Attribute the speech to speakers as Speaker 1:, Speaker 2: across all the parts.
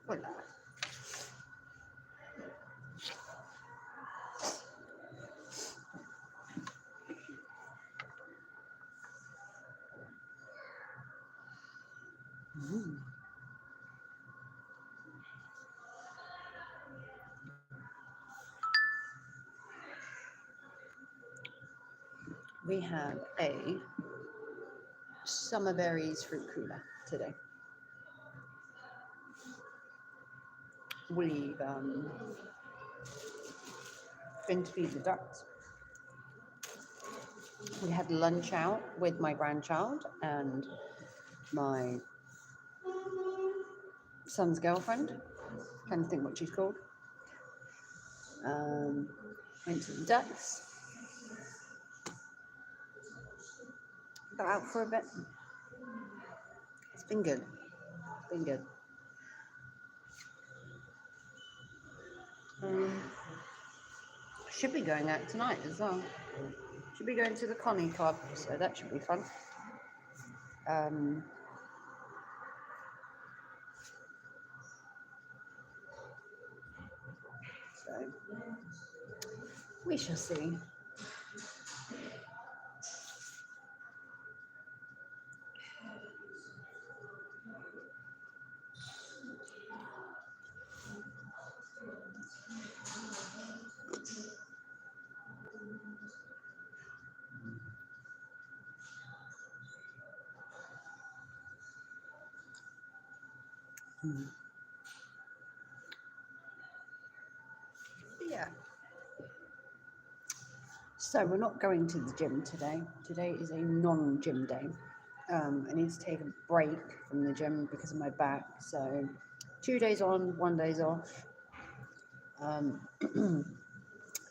Speaker 1: Voila. We have a summer berries fruit cooler today. We've been to feed the ducks. We had lunch out with my grandchild and my son's girlfriend. Can't think what she's called. Went to the ducks. Got out for a bit. It's been good. It's been good. Should be going out tonight as well. Should be going to the Connie Club, so that should be fun. So we shall see. Yeah. So we're not going to the gym today. Today is a non-gym day. I need to take a break from the gym because of my back. So 2 days on, 1 day's off.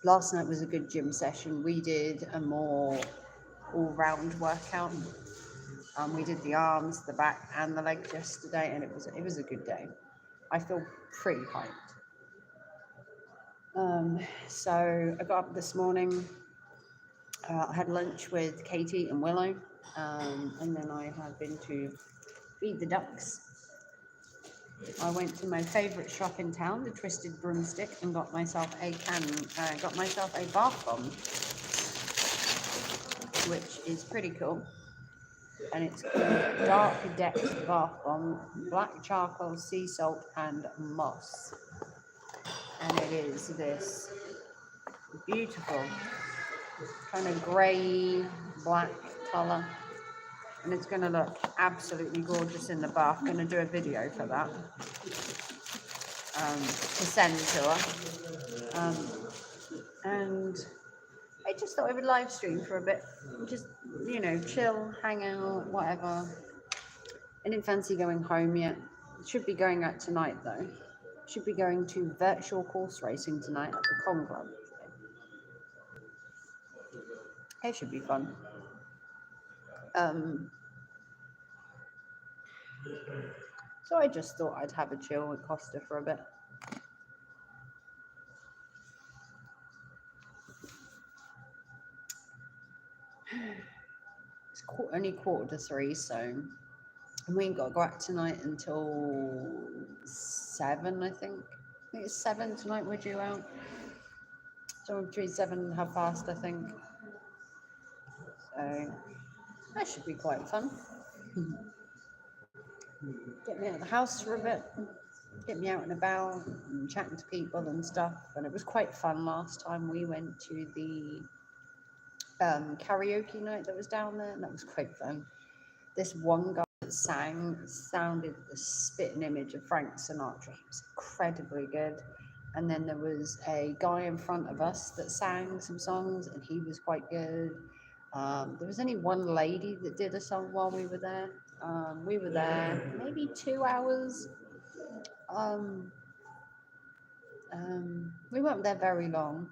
Speaker 1: Last night was a good gym session. We did a more all-round workout. We did the arms, the back, and the legs yesterday, and it was a good day. I feel pretty hyped. So I got up this morning. I had lunch with Katie and Willow, and then I have been to feed the ducks. I went to my favourite shop in town, the Twisted Broomstick, and got myself a bath bomb, which is pretty cool. And it's called Dark Depths Bath Bomb, Black Charcoal, Sea Salt, and Moss. And it is this beautiful kind of grey, black colour. And it's going to look absolutely gorgeous in the bath. I'm going to do a video for that to send to her. And I just thought I would live stream for a bit. Just, chill, hang out, whatever. I didn't fancy going home yet. Should be going out tonight, though. Should be going to virtual horse racing tonight at the Con Club. It should be fun. So I just thought I'd have a chill with Costa for a bit. It's only 2:45, so we ain't got to go out tonight until 7, I think. I think it's 7 tonight we're due out. So between 7 and past, I think. So that should be quite fun. Get me out of the house for a bit, get me out and about and chatting to people and stuff. And it was quite fun last time we went to the karaoke night that was down there, and that was quite fun. This one guy that sounded the spitting image of Frank Sinatra. He was incredibly good. And then there was a guy in front of us that sang some songs, and he was quite good. There was only one lady that did a song while we were there. We were there maybe 2 hours. We weren't there very long.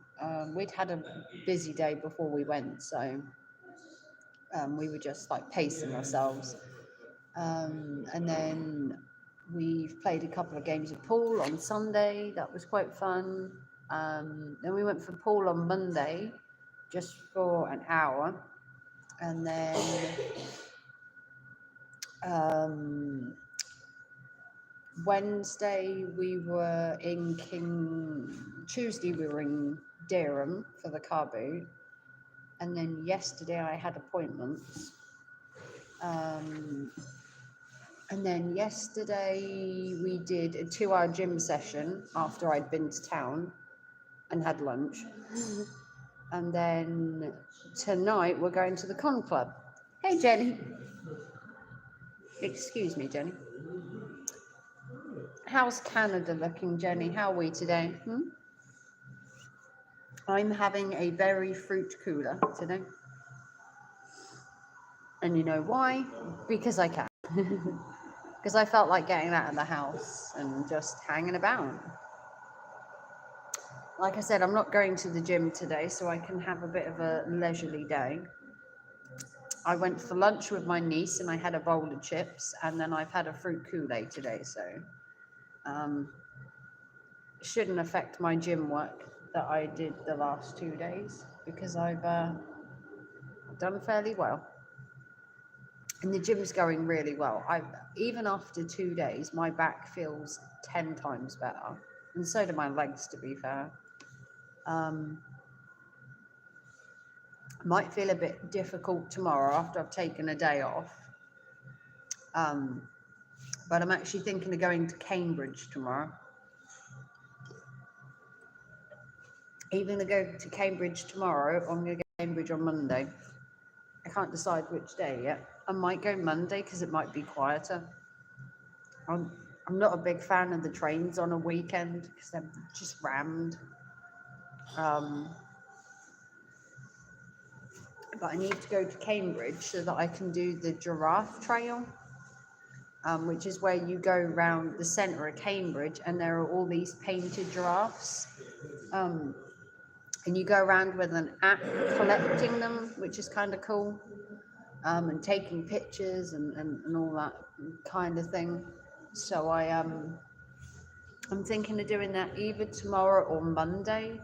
Speaker 1: We'd had a busy day before we went, so We were just like pacing ourselves. And then we've played a couple of games of pool on Sunday. That was quite fun. Then we went for pool on Monday just for an hour. And then Wednesday we were in Tuesday we were in Dereham for the car boot. And then yesterday I had appointments. And then yesterday we did a 2-hour gym session after I'd been to town and had lunch. And then tonight we're going to the con club. Hey, Jenny. Excuse me, Jenny. How's Canada looking, Jenny? How are we today? I'm having a berry fruit cooler today. And you know why? Because I can. Because I felt like getting out of the house and just hanging about. Like I said, I'm not going to the gym today, so I can have a bit of a leisurely day. I went for lunch with my niece and I had a bowl of chips, and then I've had a fruit Kool-Aid today, so it shouldn't affect my gym work that I did the last 2 days, because I've done fairly well. And the gym's going really well. Even after 2 days, my back feels 10 times better. And so do my legs, to be fair. Might feel a bit difficult tomorrow after I've taken a day off. But I'm actually thinking of going to Cambridge tomorrow. Either going to go to Cambridge tomorrow or I'm going to go to Cambridge on Monday. I can't decide which day yet. I might go Monday because it might be quieter. I'm not a big fan of the trains on a weekend because they're just rammed. But I need to go to Cambridge so that I can do the giraffe trail, which is where you go around the centre of Cambridge and there are all these painted giraffes. And you go around with an app collecting them, which is kind of cool, and taking pictures and all that kind of thing. So I'm thinking of doing that either tomorrow or Monday.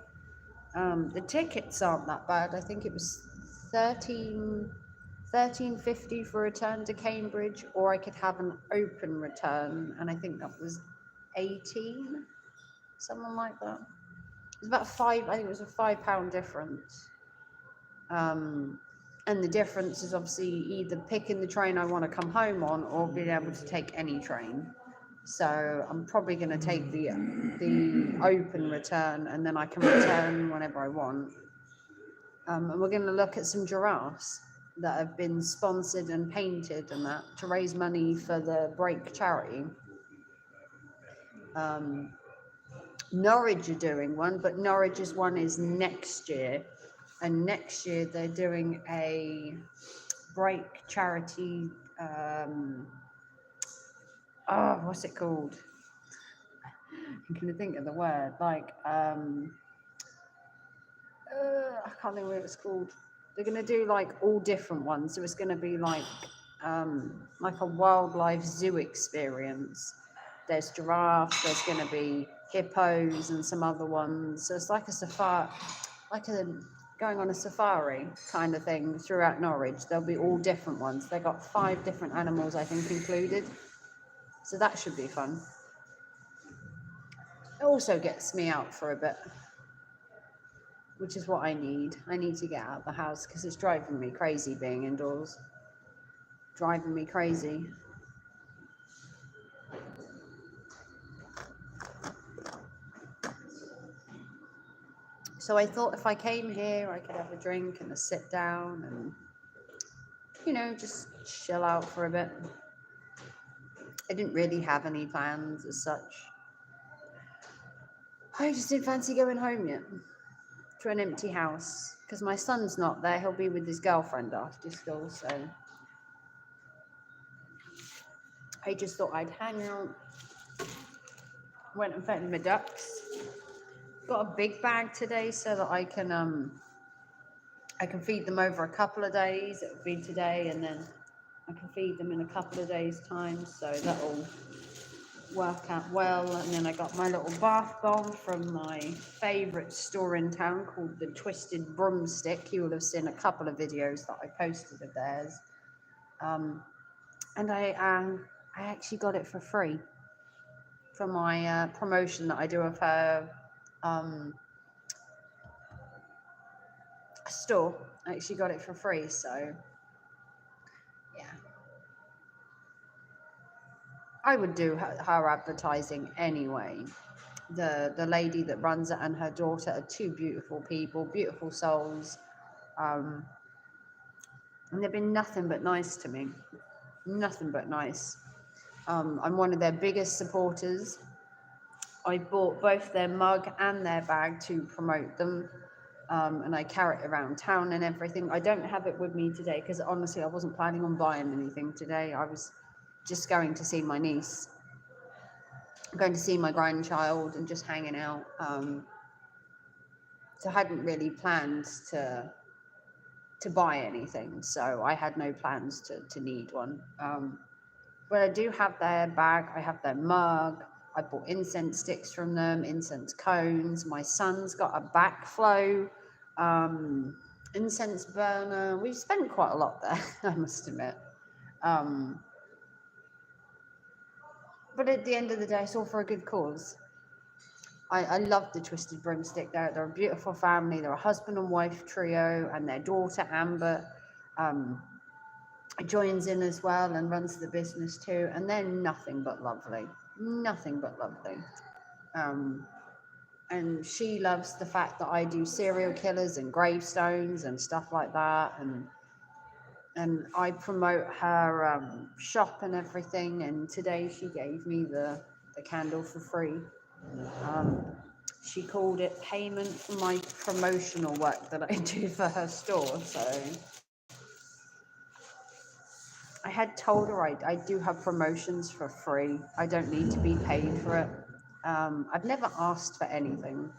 Speaker 1: The tickets aren't that bad. I think it was $13.50 for a return to Cambridge, or I could have an open return, and I think that was 18, something like that. It was about I think it was a £5 difference. And the difference is obviously either picking the train I want to come home on or being able to take any train. So I'm probably going to take the open return, and then I can return whenever I want. And we're going to look at some giraffes that have been sponsored and painted and that to raise money for the Break charity. Norwich are doing one, but Norwich's one is next year. And next year they're doing a Break charity. What's it called? I'm going to think of the word. Like, I can't think what it's called. They're going to do like all different ones. So it's going to be like a wildlife zoo experience. There's giraffes, there's going to be hippos and some other ones. So it's like a safari, going on a safari kind of thing throughout Norwich. There'll be all different ones. They got 5 different animals, I think, included. So that should be fun. It also gets me out for a bit, which is what I need. I need to get out of the house because it's driving me crazy being indoors. Driving me crazy. So I thought if I came here, I could have a drink and a sit down and, just chill out for a bit. I didn't really have any plans as such. I just didn't fancy going home yet to an empty house because my son's not there. He'll be with his girlfriend after school, so I just thought I'd hang out. Went and fed my ducks. Got a big bag today so that I can I can feed them over a couple of days. It will be today, and then I can feed them in a couple of days' time. So that'll work out well. And then I got my little bath bomb from my favourite store in town called the Twisted Broomstick. You will have seen a couple of videos that I posted of theirs. And I actually got it for free from my promotion that I do of her store. I actually got it for free, so yeah. I would do her advertising anyway. The lady that runs it and her daughter are two beautiful people, beautiful souls. And they've been nothing but nice to me. Nothing but nice. I'm one of their biggest supporters. I bought both their mug and their bag to promote them. And I carry it around town and everything. I don't have it with me today because honestly, I wasn't planning on buying anything today. I was just going to see my niece, going to see my grandchild and just hanging out. So I hadn't really planned to buy anything. So I had no plans to need one. But I do have their bag. I have their mug. I bought incense sticks from them, incense cones. My son's got a backflow incense burner. We've spent quite a lot there, I must admit. But at the end of the day, it's all for a good cause. I love the Twisted Broomstick. They're a beautiful family. They're a husband and wife trio, and their daughter Amber joins in as well and runs the business too. And they're nothing but lovely. Nothing but lovely. And she loves the fact that I do serial killers and gravestones and stuff like that. And I promote her shop and everything. And today she gave me the candle for free. She called it payment for my promotional work that I do for her store. So I had told her I do have promotions for free. I don't need to be paid for it. I've never asked for anything,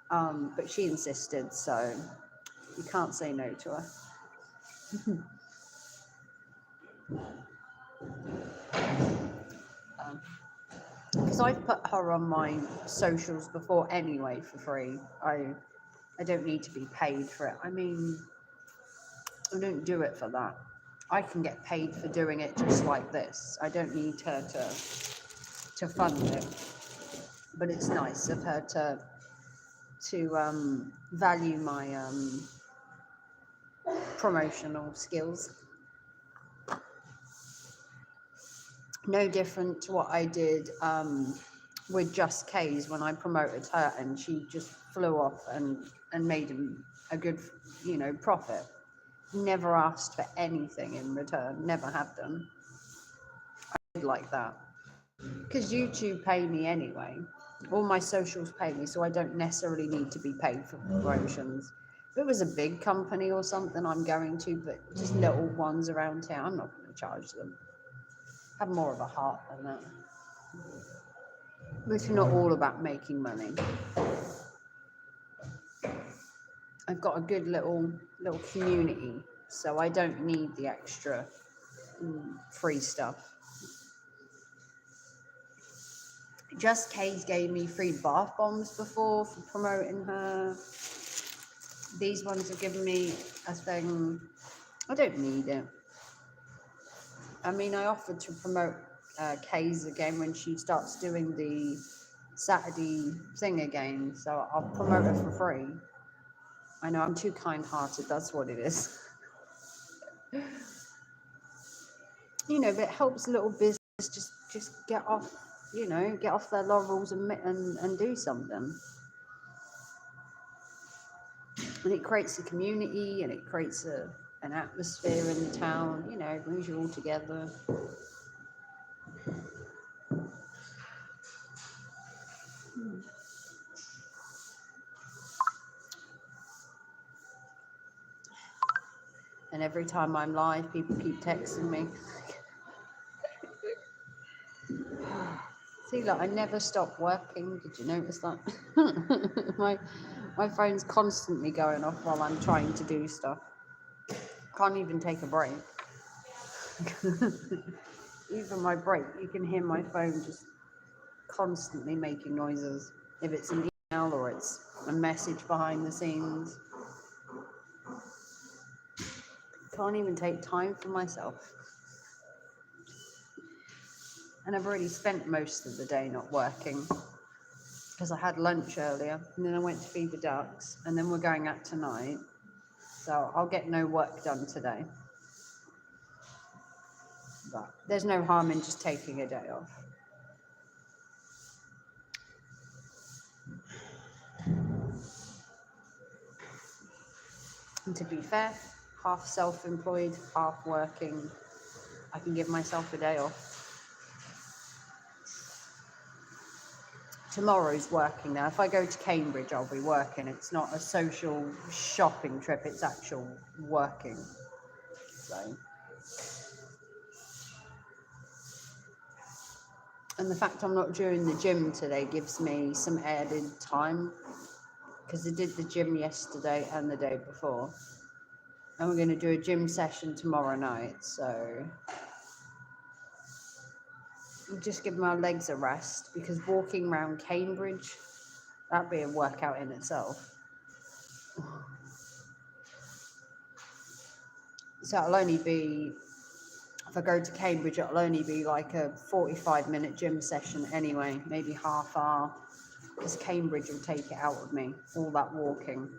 Speaker 1: but she insisted, so you can't say no to her. Because I've put her on my socials before anyway for free. I don't need to be paid for it. I mean, I don't do it for that. I can get paid for doing it just like this. I don't need her to fund it. But it's nice of her to value my promotional skills. No different to what I did with Just K's when I promoted her, and she just flew off and made a good, profit. Never asked for anything in return. Never have done. I did like that because YouTube pay me anyway. All my socials pay me, so I don't necessarily need to be paid for promotions. If it was a big company or something, I'm going to, but just little ones around here, I'm not going to charge them. Have more of a heart than that. But it's not all about making money. I've got a good little community, so I don't need the extra free stuff. Just K's gave me free bath bombs before for promoting her. These ones have given me a thing. I don't need it. I mean, I offered to promote K's again when she starts doing the Saturday thing again, so I'll promote her for free. I know I'm too kind-hearted, that's what it is. But it helps little business just get off, get off their laurels and do something. And it creates a community, and it creates an atmosphere in the town, it brings you all together. And every time I'm live, people keep texting me. See, look, I never stop working. Did you notice that? My phone's constantly going off while I'm trying to do stuff. Can't even take a break. Even my break, you can hear my phone just constantly making noises. If it's an email or it's a message behind the scenes. Can't even take time for myself. And I've already spent most of the day not working because I had lunch earlier and then I went to feed the ducks and then we're going out tonight. So I'll get no work done today. But there's no harm in just taking a day off. And to be fair, half self-employed, half working, I can give myself a day off. Tomorrow's working now. If I go to Cambridge, I'll be working. It's not a social shopping trip, it's actual working. So, and the fact I'm not doing the gym today gives me some added time because I did the gym yesterday and the day before. And we're going to do a gym session tomorrow night, so I'll just give my legs a rest because walking around Cambridge, that'd be a workout in itself. So it'll only be, if I go to Cambridge, it'll only be like a 45-minute gym session anyway, maybe half hour, because Cambridge will take it out of me, all that walking.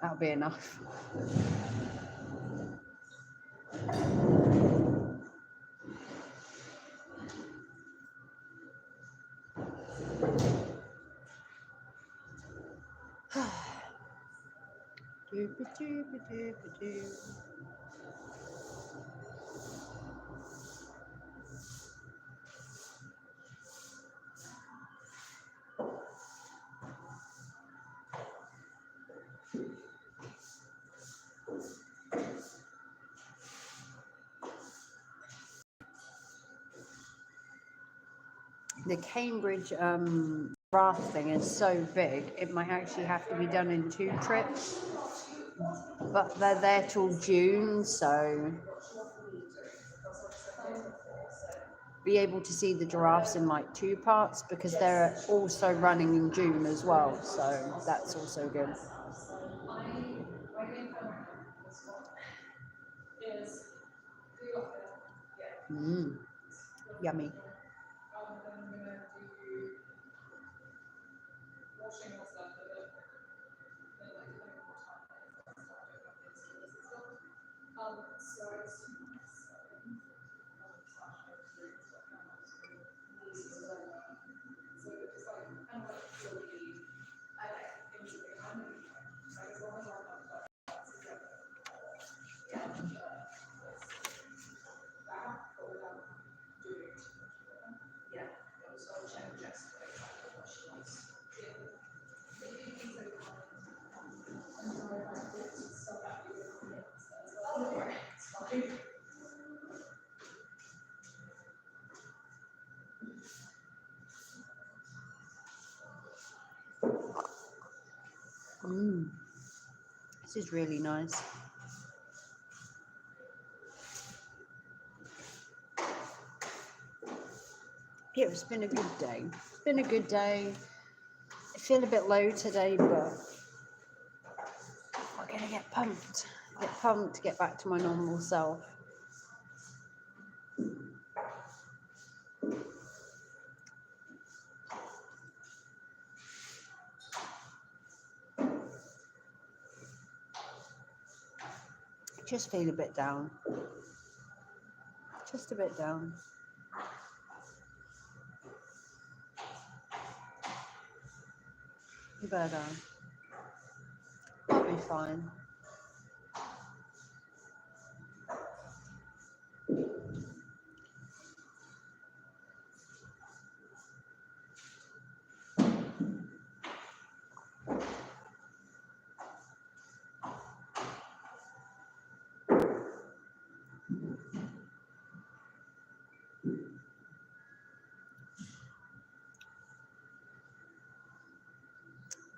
Speaker 1: That'll be enough. The Cambridge raft thing is so big, it might actually have to be done in 2 trips. But they're there till June, so be able to see the giraffes in like 2 parts because they're also running in June as well, so that's also good. Yummy. This is really nice. Yeah, it's been a good day. It's been a good day. I feel a bit low today, but I'm gonna get pumped. Get back to my normal self. Just feel a bit down. Just a bit down. But I'll be fine.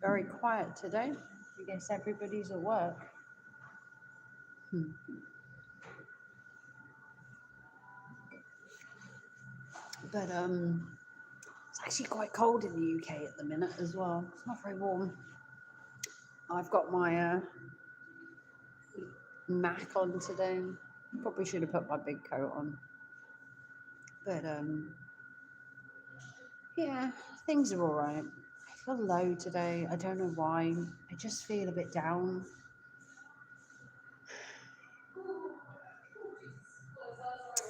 Speaker 1: Very quiet today. I guess everybody's at work. Hmm. But it's actually quite cold in the UK at the minute as well. It's not very warm. I've got my Mac on today. Probably should have put my big coat on. But yeah, things are all right. I feel low today. I don't know why. I just feel a bit down.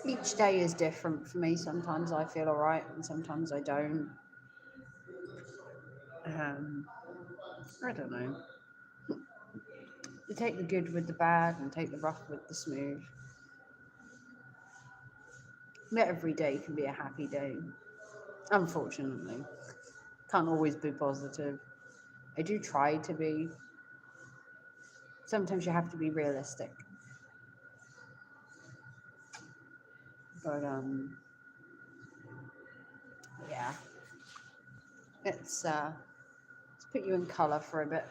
Speaker 1: Each day is different for me. Sometimes I feel all right, and sometimes I don't. Um, I don't know. You take the good with the bad and take the rough with the smooth. Not every day can be a happy day, unfortunately. Can't always be positive. I do try to be. Sometimes you have to be realistic. But yeah. Let's put you in colour for a bit.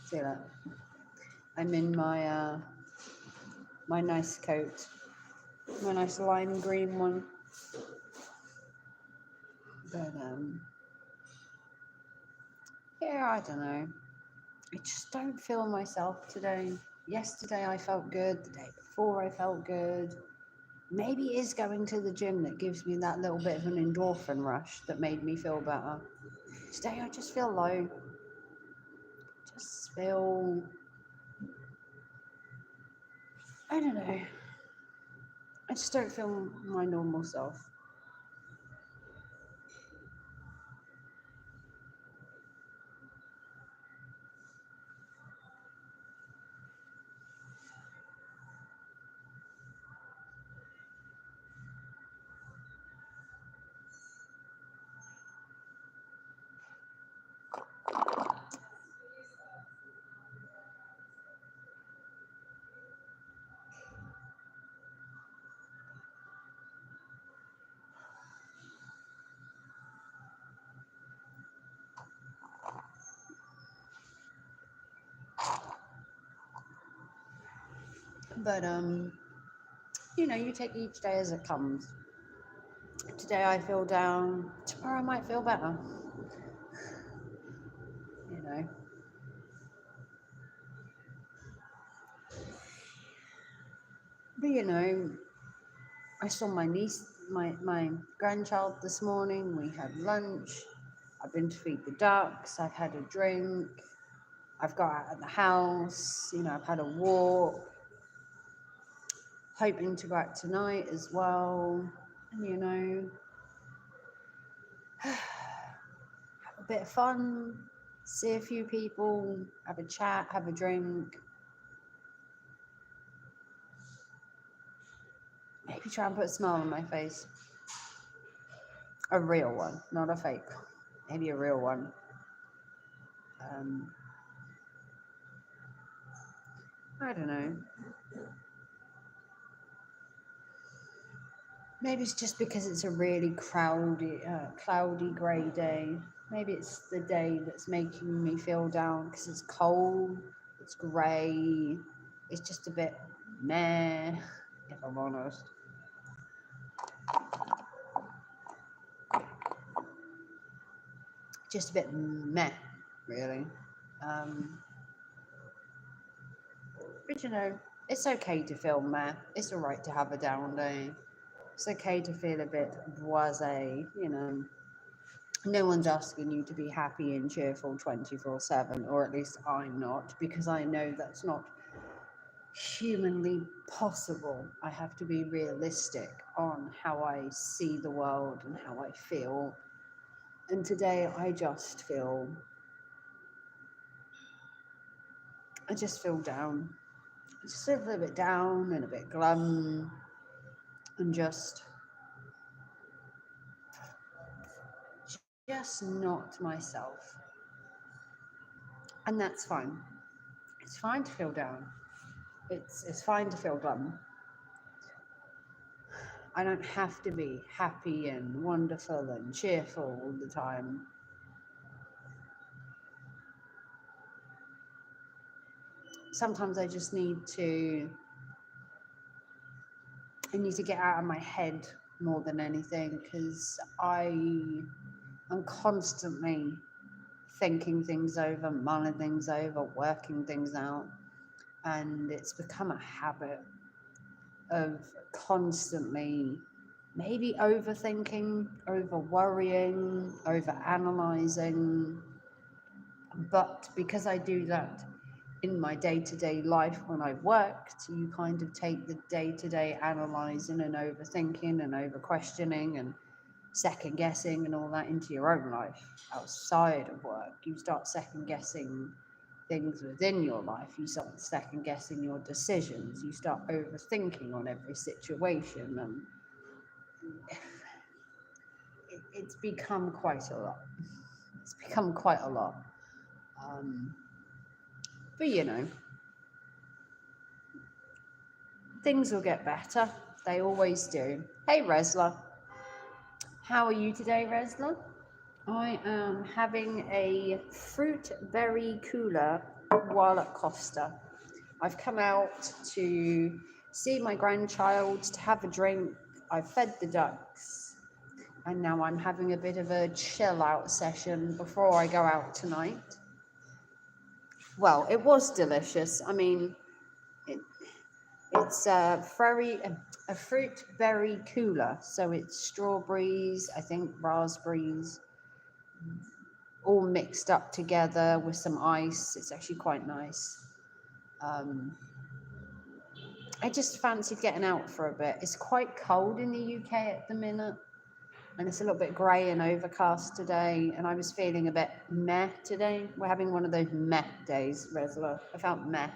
Speaker 1: See that? I'm in my nice coat. My nice lime green one. But yeah, I don't know. I just don't feel myself today. Yesterday I felt good. The day before I felt good. Maybe it is going to the gym that gives me that little bit of an endorphin rush that made me feel better. Today I just feel low. Just feel, I don't know. I just don't feel my normal self. But you take each day as it comes. Today I feel down. Tomorrow I might feel better. You know. But I saw my niece, my grandchild this morning. We had lunch. I've been to feed the ducks. I've had a drink. I've got out of the house. I've had a walk. Hoping to go out tonight as well. And have a bit of fun. See a few people. Have a chat. Have a drink. Maybe try and put a smile on my face. A real one, not a fake. Maybe a real one. I don't know. Maybe it's just because it's a really cloudy grey day. Maybe it's the day that's making me feel down because it's cold, it's grey, it's just a bit meh, if I'm honest. Just a bit meh, really. But it's okay to feel meh. It's alright to have a down day. It's okay to feel a bit blasé, No one's asking you to be happy and cheerful 24/7, or at least I'm not, because I know that's not humanly possible. I have to be realistic on how I see the world and how I feel. And today I just feel down. I just feel a little bit down and a bit glum and just not myself. And that's fine. It's fine to feel down. It's fine to feel glum. I don't have to be happy and wonderful and cheerful all the time. sometimes I just need to get out of my head more than anything, because I'm constantly thinking things over, mulling things over, working things out, and it's become a habit of constantly maybe overthinking, over worrying, over analyzing. But because I do that in my day-to-day life when I worked, you kind of take the day-to-day analyzing and overthinking and over questioning and second guessing and all that into your own life outside of work. You start second guessing things within your life. You start second guessing your decisions. You start overthinking on every situation, and it's become quite a lot. It's become quite a lot. But you know, things will get better. They always do. Hey, Resla. How are you today, Resla? I am having a fruit berry cooler while at Costa. I've come out to see my grandchild, to have a drink. I've fed the ducks, and now I'm having a bit of a chill out session before I go out tonight. Well, it was delicious. I mean, it's a fruit berry cooler, so it's strawberries, I think raspberries, all mixed up together with some ice. It's actually quite nice. I just fancied getting out for a bit. It's quite cold in the UK at the minute, and it's a little bit grey and overcast today, and I was feeling a bit meh today. We're having one of those meh days, Resla. I felt meh.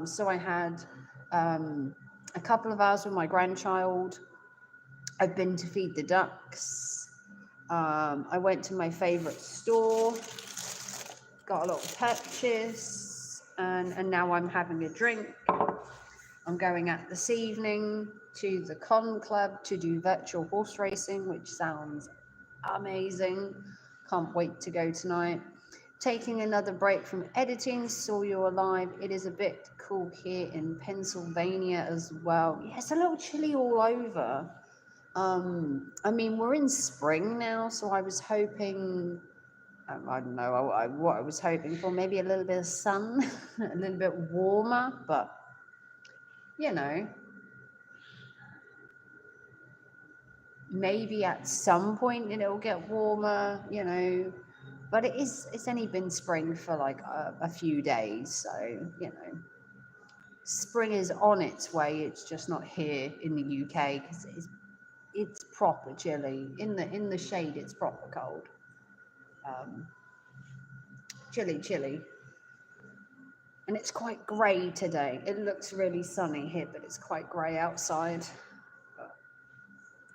Speaker 1: So I had a couple of hours with my grandchild. I've been to feed the ducks. I went to my favourite store, got a little purchase, and now I'm having a drink. I'm going out this evening to the Con Club to do virtual horse racing, which sounds amazing. Can't wait to go tonight. Taking another break from editing, saw you alive. It is a bit cool here in Pennsylvania as well. Yeah, it's a little chilly all over. I mean, we're in spring now, so I was hoping, I don't know what I was hoping for, maybe a little bit of sun, a little bit warmer, but you know, maybe at some point it'll get warmer, you know, but it's only been spring for like a few days, so you know, spring is on its way. It's just not here in the UK because it's proper chilly. In the shade, it's proper cold. Chilly. And it's quite grey today. It looks really sunny here, but it's quite grey outside.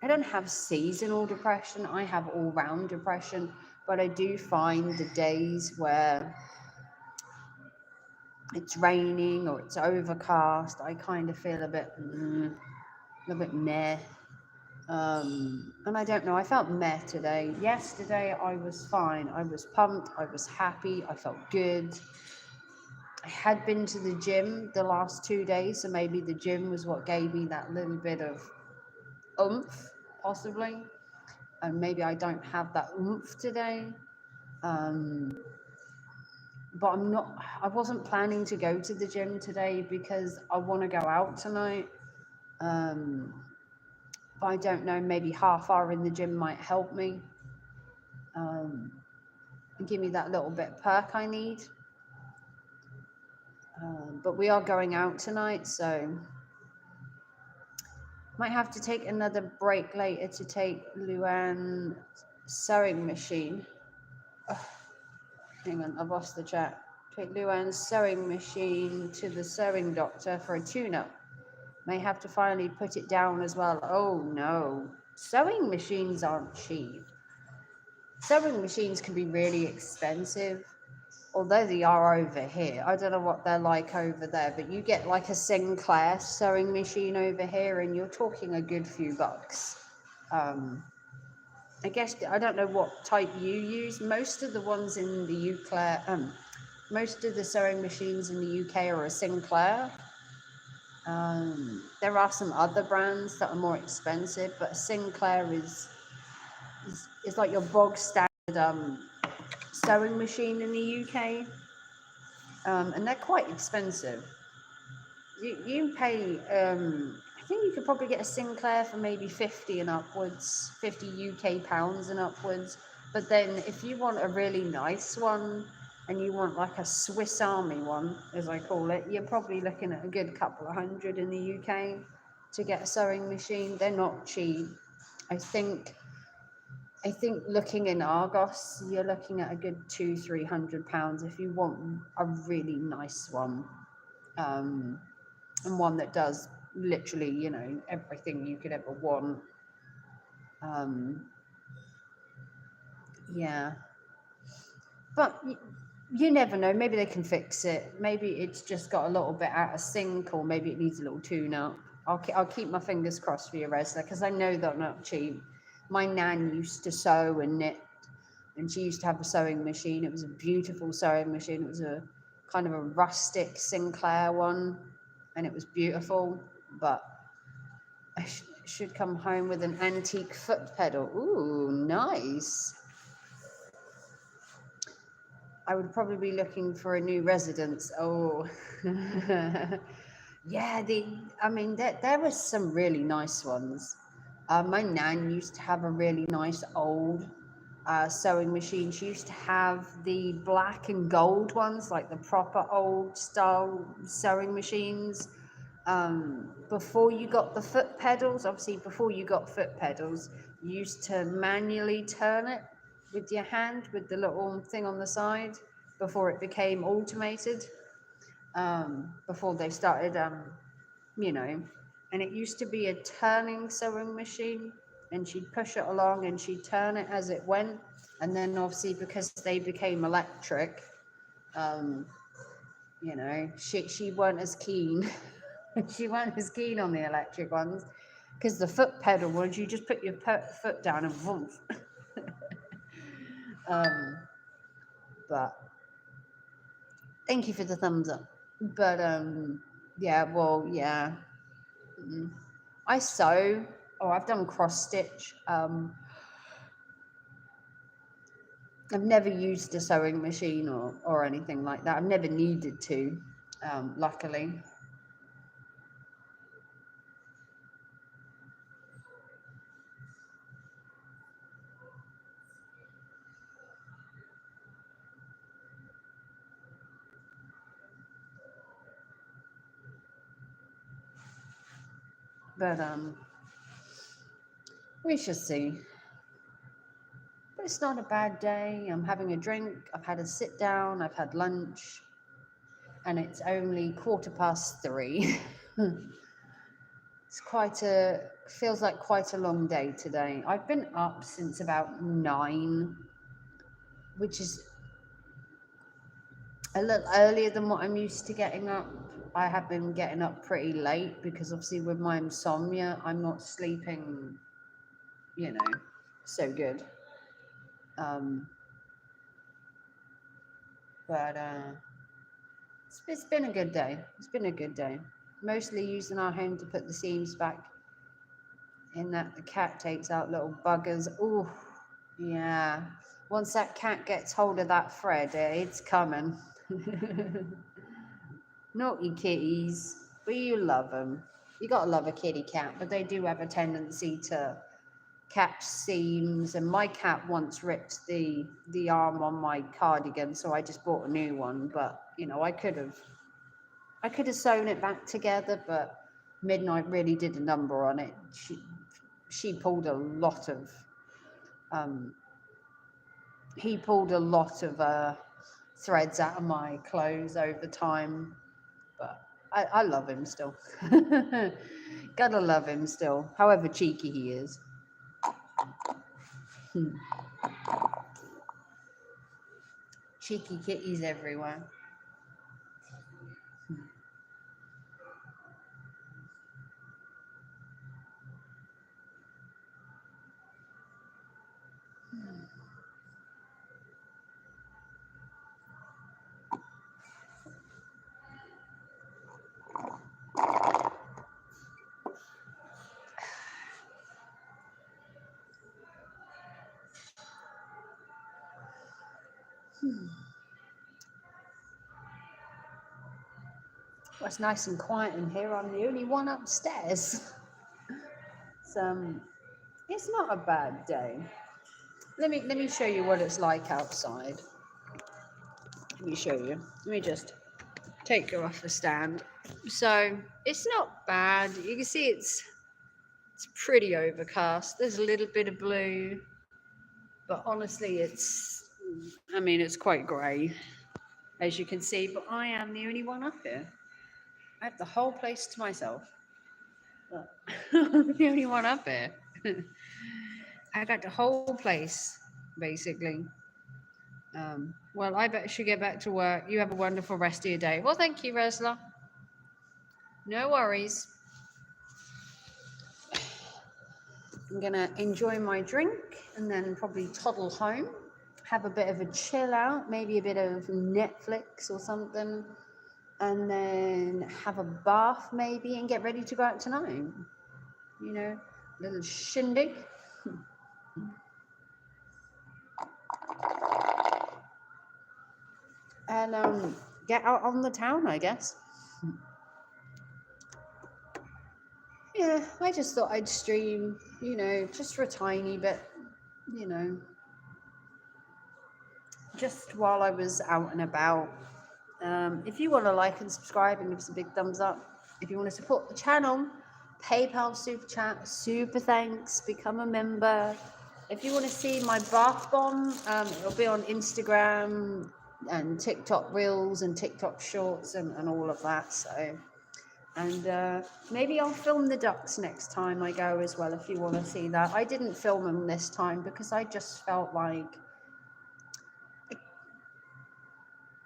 Speaker 1: I don't have seasonal depression. I have all-round depression, but I do find the days where it's raining or it's overcast, I kind of feel a little bit meh. And I don't know, I felt meh today. Yesterday, I was fine. I was pumped. I was happy. I felt good. I had been to the gym the last 2 days, so maybe the gym was what gave me that little bit of oomph, possibly. And maybe I don't have that oomph today. But I wasn't planning to go to the gym today because I want to go out tonight. But I don't know, maybe half hour in the gym might help me. And give me that little bit of perk I need. But we are going out tonight, so might have to take another break later to take Luann's sewing machine. Hang on, I've lost the chat. Take Luann's sewing machine to the sewing doctor for a tune-up. May have to finally put it down as well. Oh no, sewing machines aren't cheap. Sewing machines can be really expensive, although they are over here. I don't know what they're like over there, but you get like a Sinclair sewing machine over here and you're talking a good few bucks. I guess, I don't know what type you use. Most of the ones in the most of the sewing machines in the UK are a Sinclair. There are some other brands that are more expensive, but Sinclair is like your bog standard sewing machine in the UK, and they're quite expensive. You pay. I think you could probably get a Sinclair for maybe 50 and upwards, 50 UK pounds and upwards. But then if you want a really nice one, and you want like a Swiss Army one, as I call it, you're probably looking at a good couple of hundred in the UK to get a sewing machine. They're not cheap. I think looking in Argos, you're looking at a good £200-300 if you want a really nice one, and one that does literally, you know, everything you could ever want. Yeah, but you never know. Maybe they can fix it. Maybe it's just got a little bit out of sync, or maybe it needs a little tune-up. I'll keep my fingers crossed for you, Resla, because I know they're not cheap. My nan used to sew and knit, and she used to have a sewing machine. It was a beautiful sewing machine. It was a kind of a rustic Sinclair one, and it was beautiful. But I should come home with an antique foot pedal. Ooh, nice. I would probably be looking for a new residence. Oh, yeah. There was some really nice ones. My nan used to have a really nice old sewing machine. She used to have the black and gold ones, like the proper old style sewing machines. Before you got the foot pedals, you used to manually turn it with your hand with the little thing on the side before it became automated. Before they started, and it used to be a turning sewing machine, and she'd push it along and she'd turn it as it went. And then obviously because they became electric, she weren't as keen. She weren't as keen on the electric ones, because the foot pedal ones, you just put your foot down and vroom. But thank you for the thumbs up. But yeah, well, yeah. I sew. Oh, I've done cross stitch. I've never used a sewing machine or anything like that. I've never needed to, luckily. But we shall see. But it's not a bad day. I'm having a drink. I've had a sit down. I've had lunch. And it's only 3:15. Feels like quite a long day today. I've been up since about 9, which is a little earlier than what I'm used to getting up. I have been getting up pretty late because obviously with my insomnia, I'm not sleeping, so good. But it's been a good day. It's been a good day. Mostly using our home to put the seams back in that the cat takes out little buggers. Oh, yeah. Once that cat gets hold of that thread, it's coming. Naughty kitties, but you love them. You gotta love a kitty cat, but they do have a tendency to catch seams. And my cat once ripped the arm on my cardigan, so I just bought a new one. But I could have sewn it back together, but Midnight really did a number on it. She pulled a lot of he pulled a lot of threads out of my clothes over time. But I love him still. Gotta love him still, however cheeky he is. Cheeky kitties everywhere. Well, it's nice and quiet in here. I'm the only one upstairs. So it's not a bad day. Let me show you what it's like outside. Let me show you. Let me just take you off the stand. So it's not bad. You can see it's pretty overcast. There's a little bit of blue, but honestly, it's quite grey, as you can see. But I am the only one up here. I have the whole place to myself. I'm the only one up here. I got the whole place, basically. Well, I should get back to work. You have a wonderful rest of your day. Well, thank you, Resla. No worries. I'm going to enjoy my drink and then probably toddle home, have a bit of a chill out, maybe a bit of Netflix or something, and then have a bath maybe and get ready to go out tonight. You know, a little shindig. And get out on the town, I guess. Yeah, I just thought I'd stream, just for a tiny bit, just while I was out and about. If you want to like and subscribe and give us a big thumbs up, if you want to support the channel, PayPal, Super Chat, super thanks, become a member. If you want to see my bath bomb, it'll be on Instagram and TikTok Reels and TikTok Shorts and all of that. So, and maybe I'll film the ducks next time I go as well, if you want to see that. I didn't film them this time because I just felt like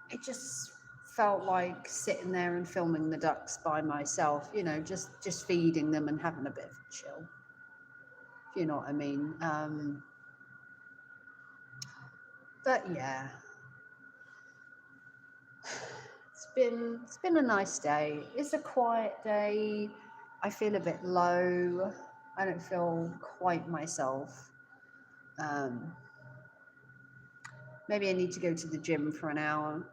Speaker 1: it just felt like sitting there and filming the ducks by myself, just feeding them and having a bit of a chill, if you know what I mean. But yeah, it's been a nice day. It's a quiet day. I feel a bit low. I don't feel quite myself. Maybe I need to go to the gym for an hour,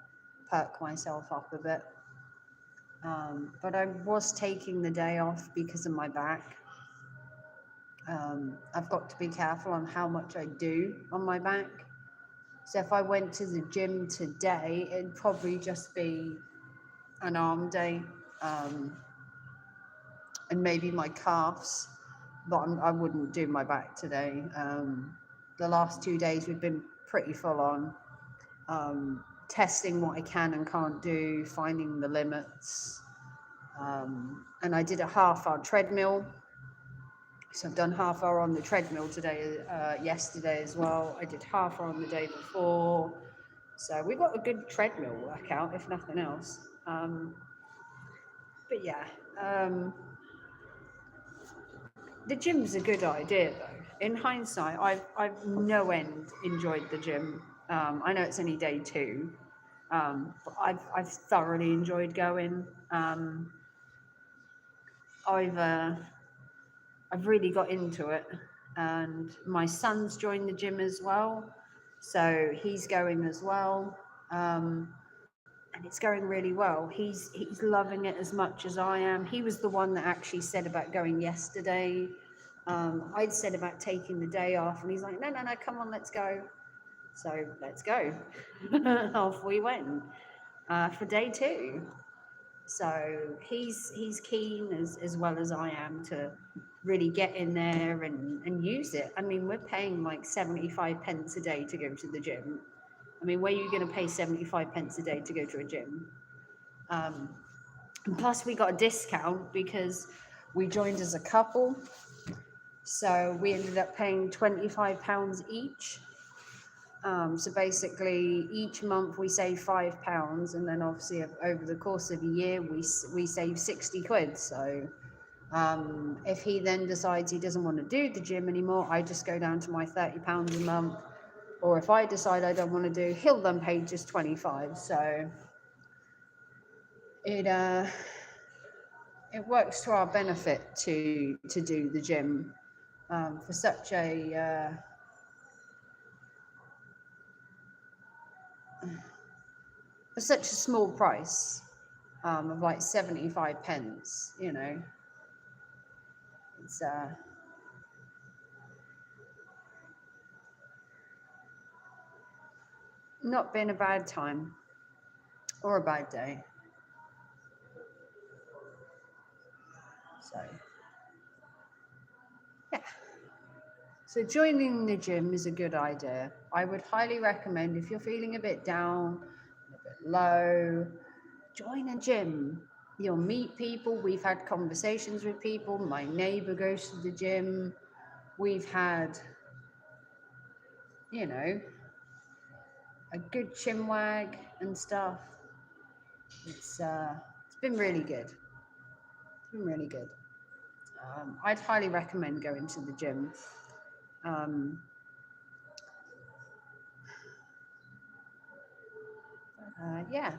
Speaker 1: perk myself up a bit. But I was taking the day off because of my back. I've got to be careful on how much I do on my back. So if I went to the gym today, it'd probably just be an arm day, and maybe my calves, but I wouldn't do my back today. The last 2 days we've been pretty full on, testing what I can and can't do, finding the limits. And I did a half-hour treadmill. So I've done half hour on the treadmill today, yesterday as well. I did half hour on the day before. So we got a good treadmill workout, if nothing else. But yeah, the gym's a good idea though. In hindsight, I've no end enjoyed the gym. I know it's only day 2, but I've thoroughly enjoyed going. I've really got into it, and my son's joined the gym as well, so he's going as well, and it's going really well. He's loving it as much as I am. He was the one that actually said about going yesterday. I'd said about taking the day off, and he's like, no, come on, let's go. So let's go. Off we went for day 2. So he's keen as well as I am to really get in there and use it. I mean, we're paying like 75 pence a day to go to the gym. I mean, where are you going to pay 75 pence a day to go to a gym? And plus we got a discount because we joined as a couple. So we ended up paying £25 each. So basically each month we save £5, and then obviously over the course of a year we save 60 quid. So if he then decides he doesn't want to do the gym anymore, I just go down to my £30 a month. Or if I decide I don't want to do, he'll then pay just 25. So it works to our benefit to do the gym for such a for such a small price of like 75 pence, you know, it's not been a bad time or a bad day. So, yeah. So joining the gym is a good idea. I would highly recommend if you're feeling a bit down, a bit low, join a gym. You'll meet people. We've had conversations with people. My neighbor goes to the gym. We've had, you know, a good chinwag and stuff. It's been really good. It's been really good. I'd highly recommend going to the gym. Yeah.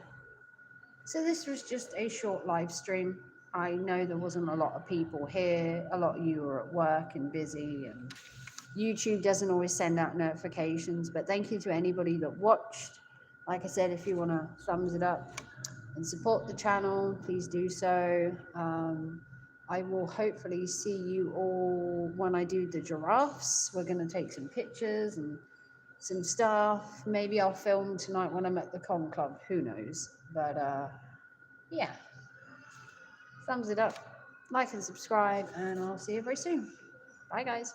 Speaker 1: So this was just a short live stream. I know there wasn't a lot of people here. A lot of you are at work and busy, and YouTube doesn't always send out notifications. But thank you to anybody that watched. Like I said, if you want to thumbs it up and support the channel, please do so. I will hopefully see you all when I do the giraffes. We're going to take some pictures and some stuff. Maybe I'll film tonight when I'm at the Con Club. Who knows? But yeah, thumbs it up, like and subscribe, and I'll see you very soon. Bye, guys.